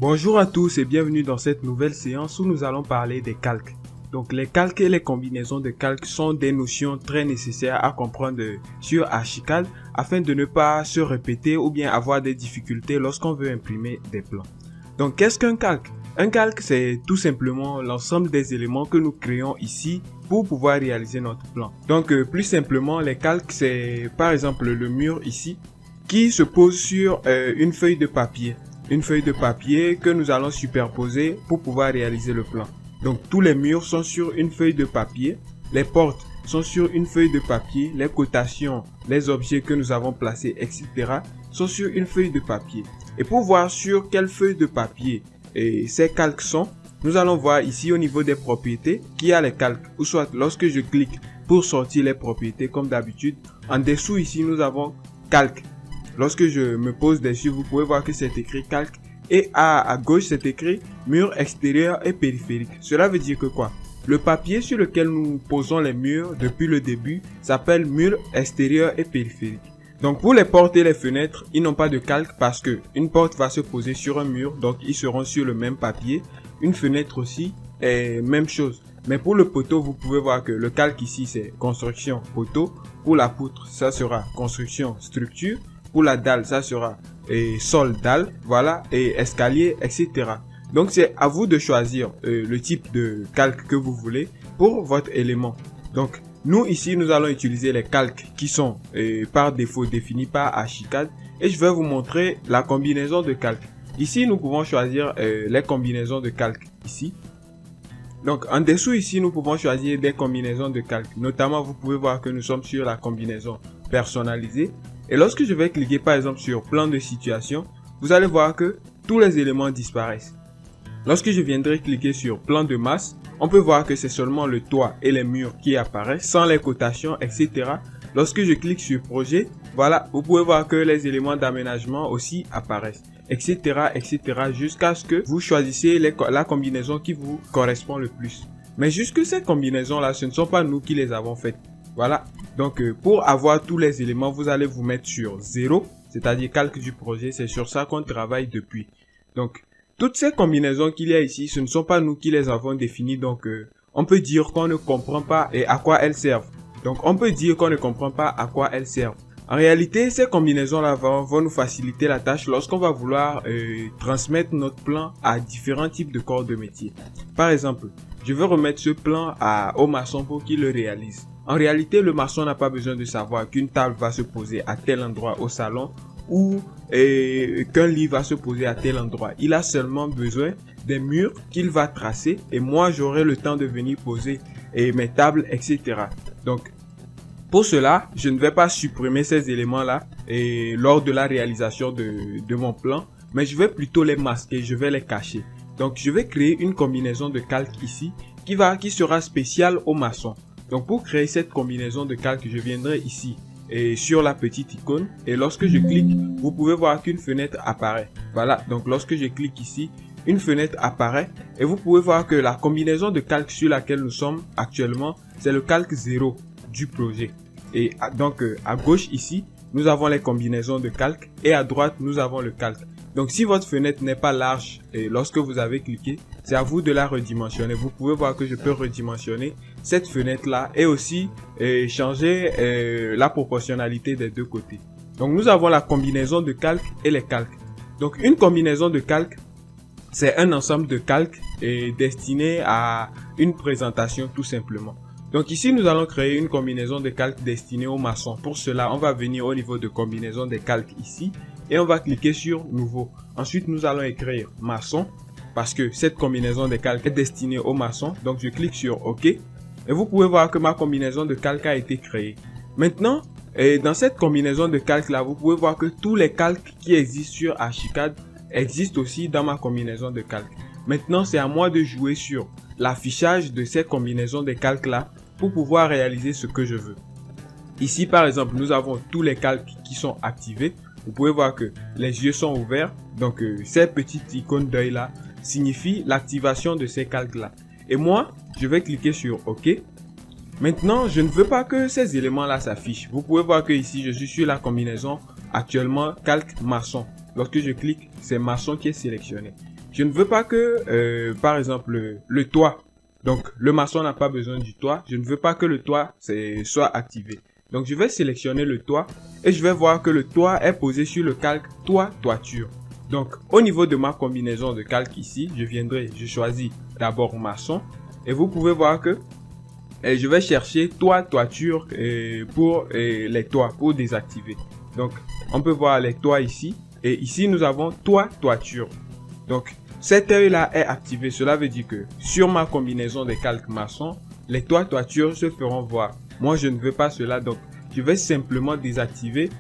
Bonjour à tous et bienvenue dans cette nouvelle séance où nous allons parler des calques. Donc les calques et les combinaisons de calques sont des notions très nécessaires à comprendre sur Archicad afin de ne pas se répéter ou bien avoir des difficultés lorsqu'on veut imprimer des plans. Donc qu'est-ce qu'un calque? Un calque, c'est tout simplement l'ensemble des éléments que nous créons ici pour pouvoir réaliser notre plan. Donc plus simplement, les calques, c'est par exemple le mur ici qui se pose sur une feuille de papier. Une feuille de papier que nous allons superposer pour pouvoir réaliser le plan. Donc tous les murs sont sur une feuille de papier, les portes sont sur une feuille de papier, les cotations, les objets que nous avons placés, etc. sont sur une feuille de papier. Et pour voir sur quelle feuille de papier ces calques sont, nous allons voir ici au niveau des propriétés qu'il y a les calques, ou soit lorsque je clique pour sortir les propriétés comme d'habitude, en dessous ici nous avons calque. Lorsque je me pose dessus, vous pouvez voir que c'est écrit calque et à gauche c'est écrit mur extérieur et périphérique. Cela veut dire que quoi? Le papier sur lequel nous posons les murs depuis le début s'appelle mur extérieur et périphérique. Donc pour les portes et les fenêtres, ils n'ont pas de calque parce que une porte va se poser sur un mur, donc ils seront sur le même papier. Une fenêtre aussi est même chose. Mais pour le poteau, vous pouvez voir que le calque ici c'est construction poteau. Pour la poutre, ça sera construction structure. Pour la dalle, ça sera sol dalle, voilà, et escalier, etc. Donc c'est à vous de choisir le type de calque que vous voulez pour votre élément. Donc nous ici, nous allons utiliser les calques qui sont par défaut définis par Archicad et je vais vous montrer la combinaison de calques. Ici, nous pouvons choisir les combinaisons de calques ici. Donc en dessous ici, nous pouvons choisir des combinaisons de calques. Notamment, vous pouvez voir que nous sommes sur la combinaison personnalisée. Et lorsque je vais cliquer par exemple sur plan de situation, vous allez voir que tous les éléments disparaissent. Lorsque je viendrai cliquer sur plan de masse, on peut voir que c'est seulement le toit et les murs qui apparaissent sans les cotations, etc. Lorsque je clique sur projet, voilà, vous pouvez voir que les éléments d'aménagement aussi apparaissent, etc. etc. jusqu'à ce que vous choisissiez la combinaison qui vous correspond le plus. Mais jusque ces combinaisons-là, ce ne sont pas nous qui les avons faites. Voilà, donc pour avoir tous les éléments, vous allez vous mettre sur 0, c'est-à-dire calque du projet, c'est sur ça qu'on travaille depuis. Donc, toutes ces combinaisons qu'il y a ici, ce ne sont pas nous qui les avons définies, donc on peut dire qu'on ne comprend pas et à quoi elles servent. Donc, on peut dire qu'on ne comprend pas à quoi elles servent. En réalité, ces combinaisons-là vont nous faciliter la tâche lorsqu'on va vouloir transmettre notre plan à différents types de corps de métier. Par exemple, je veux remettre ce plan au maçon pour qu'il le réalise. En réalité, le maçon n'a pas besoin de savoir qu'une table va se poser à tel endroit au salon ou qu'un lit va se poser à tel endroit. Il a seulement besoin des murs qu'il va tracer et moi j'aurai le temps de venir poser mes tables, etc. Donc, pour cela, je ne vais pas supprimer ces éléments-là lors de la réalisation de mon plan, mais je vais plutôt les masquer, je vais les cacher. Donc, je vais créer une combinaison de calques ici qui sera spéciale au maçon. Donc pour créer cette combinaison de calques, je viendrai ici et sur la petite icône et lorsque je clique, vous pouvez voir qu'une fenêtre apparaît. Voilà, donc lorsque je clique ici, une fenêtre apparaît et vous pouvez voir que la combinaison de calques sur laquelle nous sommes actuellement, c'est le calque 0 du projet. Et donc à gauche ici, nous avons les combinaisons de calques et à droite, nous avons le calque. Donc si votre fenêtre n'est pas large et lorsque vous avez cliqué, c'est à vous de la redimensionner. Vous pouvez voir que je peux redimensionner cette fenêtre là et aussi changer la proportionnalité des deux côtés. Donc nous avons la combinaison de calques et les calques. Donc une combinaison de calques, c'est un ensemble de calques destiné à une présentation tout simplement. Donc ici nous allons créer une combinaison de calques destinée au maçon. Pour cela, on va venir au niveau de combinaison des calques ici et on va cliquer sur nouveau. Ensuite nous allons écrire maçon parce que cette combinaison de calques est destinée au maçon. Donc je clique sur OK et vous pouvez voir que ma combinaison de calques a été créée. Maintenant, dans cette combinaison de calques là, vous pouvez voir que tous les calques qui existent sur Archicad existent aussi dans ma combinaison de calques. Maintenant, c'est à moi de jouer sur l'affichage de ces combinaisons de calques là pour pouvoir réaliser ce que je veux. Ici par exemple, nous avons tous les calques qui sont activés. Vous pouvez voir que les yeux sont ouverts. Donc ces petites icônes d'œil là signifient l'activation de ces calques là. Et moi, je vais cliquer sur OK. Maintenant, je ne veux pas que ces éléments là s'affichent. Vous pouvez voir que ici, je suis sur la combinaison actuellement calque maçon. Lorsque je clique, c'est maçon qui est sélectionné. je ne veux pas que, par exemple, le toit, donc le maçon n'a pas besoin du toit, je ne veux pas que le toit soit activé. Donc je vais sélectionner le toit et je vais voir que le toit est posé sur le calque toit toiture. Donc au niveau de ma combinaison de calque ici, je choisis d'abord maçon et vous pouvez voir que je vais chercher toit toiture pour les toits pour désactiver. Donc on peut voir les toits ici et ici nous avons toit toiture. Donc cet œil là est activé, cela veut dire que sur ma combinaison de calque maçon, les toits toiture se feront voir. Moi je ne veux pas cela, donc je vais simplement désactiver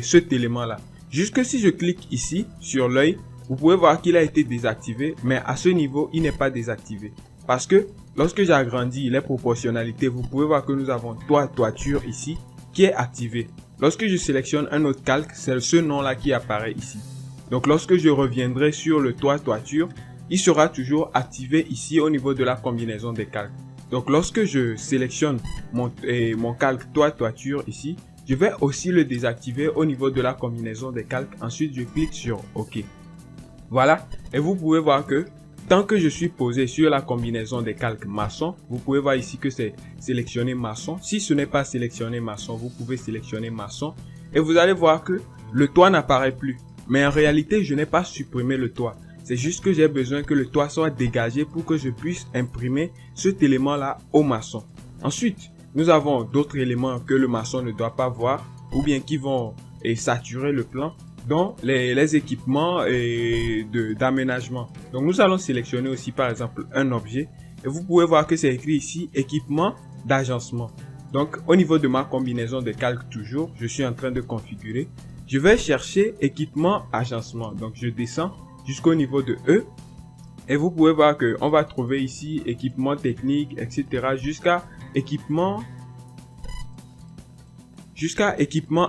cet élément là. Jusque si je clique ici sur l'œil, vous pouvez voir qu'il a été désactivé, mais à ce niveau il n'est pas désactivé. Parce que lorsque j'agrandis les proportionnalités, vous pouvez voir que nous avons toit toiture ici qui est activé. Lorsque je sélectionne un autre calque, c'est ce nom là qui apparaît ici. Donc lorsque je reviendrai sur le toit toiture, il sera toujours activé ici au niveau de la combinaison des calques. Donc lorsque je sélectionne mon calque toit toiture ici, je vais aussi le désactiver au niveau de la combinaison des calques. Ensuite je clique sur OK. Voilà, et vous pouvez voir que tant que je suis posé sur la combinaison des calques maçon, vous pouvez voir ici que c'est sélectionné maçon. Si ce n'est pas sélectionné maçon, vous pouvez sélectionner maçon et vous allez voir que le toit n'apparaît plus. Mais en réalité, je n'ai pas supprimé le toit. C'est juste que j'ai besoin que le toit soit dégagé pour que je puisse imprimer cet élément-là au maçon. Ensuite, nous avons d'autres éléments que le maçon ne doit pas voir ou bien qui vont saturer le plan, dont les équipements d'aménagement. Donc nous allons sélectionner aussi par exemple un objet et vous pouvez voir que c'est écrit ici équipement d'agencement. Donc au niveau de ma combinaison de calque toujours, je suis en train de configurer. Je vais chercher équipement agencement. Donc je descends jusqu'au niveau de E et vous pouvez voir que on va trouver ici équipement technique, etc. jusqu'à équipement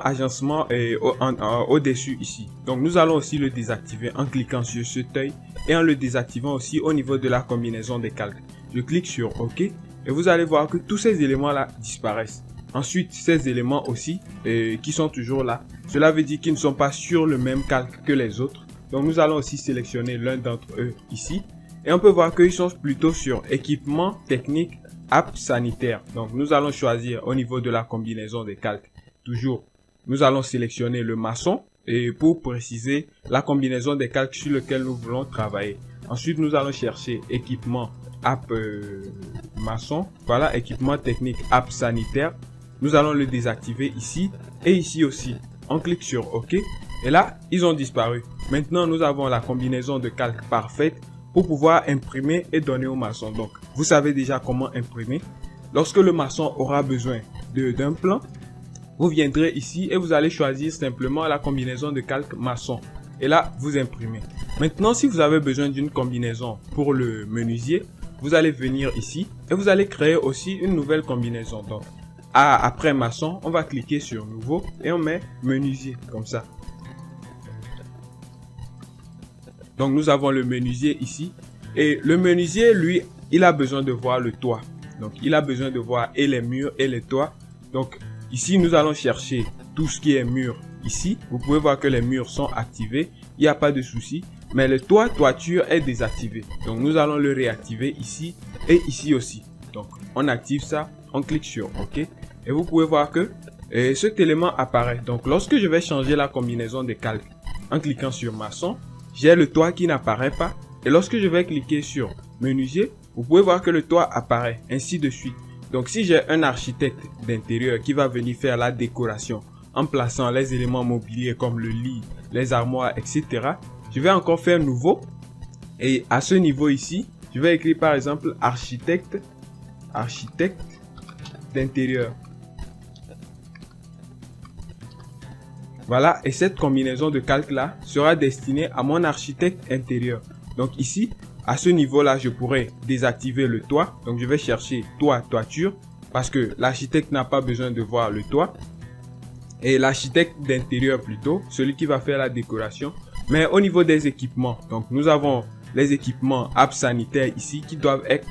agencement au-dessus ici. Donc nous allons aussi le désactiver en cliquant sur cet œil et en le désactivant aussi au niveau de la combinaison des calques. Je clique sur OK et vous allez voir que tous ces éléments là disparaissent. Ensuite, ces éléments aussi qui sont toujours là, cela veut dire qu'ils ne sont pas sur le même calque que les autres. Donc nous allons aussi sélectionner l'un d'entre eux ici et on peut voir qu'ils sont plutôt sur équipement technique app sanitaire. Donc nous allons choisir au niveau de la combinaison des calques. Toujours, nous allons sélectionner le maçon et pour préciser la combinaison des calques sur lequel nous voulons travailler. Ensuite, nous allons chercher équipement app maçon. Voilà, équipement technique app sanitaire. Nous allons le désactiver ici et ici aussi. On clique sur OK et là, ils ont disparu. Maintenant, nous avons la combinaison de calques parfaite pour pouvoir imprimer et donner au maçon. Donc, vous savez déjà comment imprimer. Lorsque le maçon aura besoin d'un plan, vous viendrez ici et vous allez choisir simplement la combinaison de calque maçon. Et là, vous imprimez. Maintenant, si vous avez besoin d'une combinaison pour le menuisier, vous allez venir ici et vous allez créer aussi une nouvelle combinaison. Donc, après maçon, on va cliquer sur nouveau et on met menuisier comme ça. Donc, nous avons le menuisier ici. Et le menuisier, lui, il a besoin de voir le toit. Donc, il a besoin de voir et les murs et les toits. Donc, ici, nous allons chercher tout ce qui est mur ici. Vous pouvez voir que les murs sont activés. Il n'y a pas de souci. Mais le toiture est désactivé. Donc, nous allons le réactiver ici et ici aussi. Donc, on active ça. On clique sur OK. Et vous pouvez voir que cet élément apparaît. Donc, lorsque je vais changer la combinaison de calques en cliquant sur maçon, j'ai le toit qui n'apparaît pas. Et lorsque je vais cliquer sur menuisier, vous pouvez voir que le toit apparaît, ainsi de suite. Donc si j'ai un architecte d'intérieur qui va venir faire la décoration en plaçant les éléments mobiliers comme le lit, les armoires, etc. Je vais encore faire nouveau. Et à ce niveau ici, je vais écrire par exemple architecte d'intérieur. Voilà, et cette combinaison de calques là sera destinée à mon architecte intérieur. Donc ici, à ce niveau-là, je pourrais désactiver le toit. Donc je vais chercher toiture parce que l'architecte n'a pas besoin de voir le toit. Et l'architecte d'intérieur plutôt, celui qui va faire la décoration. Mais au niveau des équipements, donc nous avons les équipements app sanitaire ici qui doivent être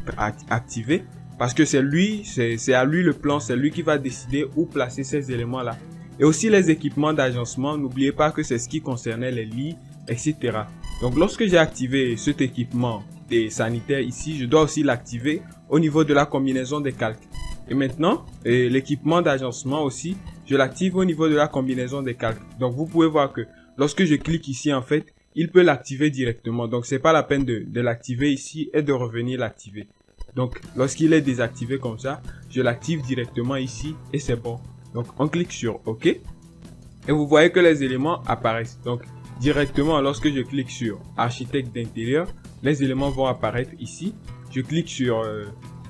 activés. Parce que c'est à lui le plan, c'est lui qui va décider où placer ces éléments-là. Et aussi les équipements d'agencement, n'oubliez pas que c'est ce qui concernait les lits, etc. Donc lorsque j'ai activé cet équipement des sanitaires ici, je dois aussi l'activer au niveau de la combinaison des calques. Et maintenant, l'équipement d'agencement aussi, je l'active au niveau de la combinaison des calques. Donc vous pouvez voir que lorsque je clique ici, en fait, il peut l'activer directement. Donc c'est pas la peine de l'activer ici et de revenir l'activer. Donc lorsqu'il est désactivé comme ça, je l'active directement ici et c'est bon. Donc on clique sur OK et vous voyez que les éléments apparaissent. Donc directement lorsque je clique sur architecte d'intérieur, les éléments vont apparaître ici. Je clique sur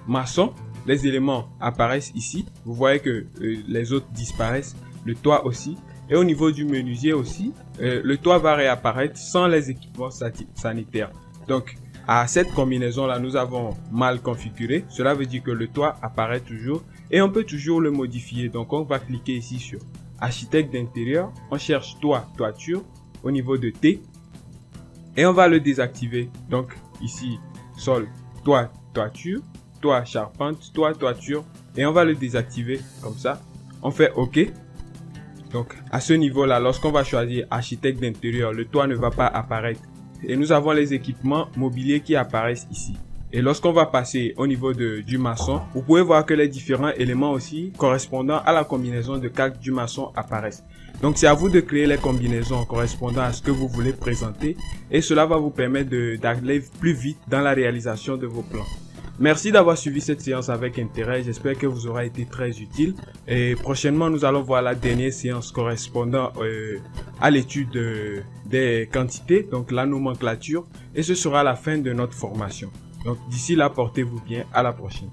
maçon, les éléments apparaissent ici. Vous voyez que les autres disparaissent, le toit aussi. Et au niveau du menuisier aussi, le toit va réapparaître sans les équipements sanitaires. Donc à cette combinaison là, nous avons mal configuré. Cela veut dire que le toit apparaît toujours et on peut toujours le modifier. Donc on va cliquer ici sur architecte d'intérieur. On cherche toit, toiture au niveau de T et on va le désactiver. Donc ici, sol, toit, toiture, toit, charpente, toit, toiture et on va le désactiver comme ça. On fait OK. Donc à ce niveau là, lorsqu'on va choisir architecte d'intérieur, le toit ne va pas apparaître. Et nous avons les équipements mobiliers qui apparaissent ici. Et lorsqu'on va passer au niveau du maçon, vous pouvez voir que les différents éléments aussi correspondant à la combinaison de calque du maçon apparaissent. Donc c'est à vous de créer les combinaisons correspondant à ce que vous voulez présenter et cela va vous permettre d'aller plus vite dans la réalisation de vos plans. Merci d'avoir suivi cette séance avec intérêt, j'espère que vous aura été très utile et prochainement nous allons voir la dernière séance correspondant à l'étude des quantités, donc la nomenclature et ce sera la fin de notre formation. Donc d'ici là, portez-vous bien, à la prochaine.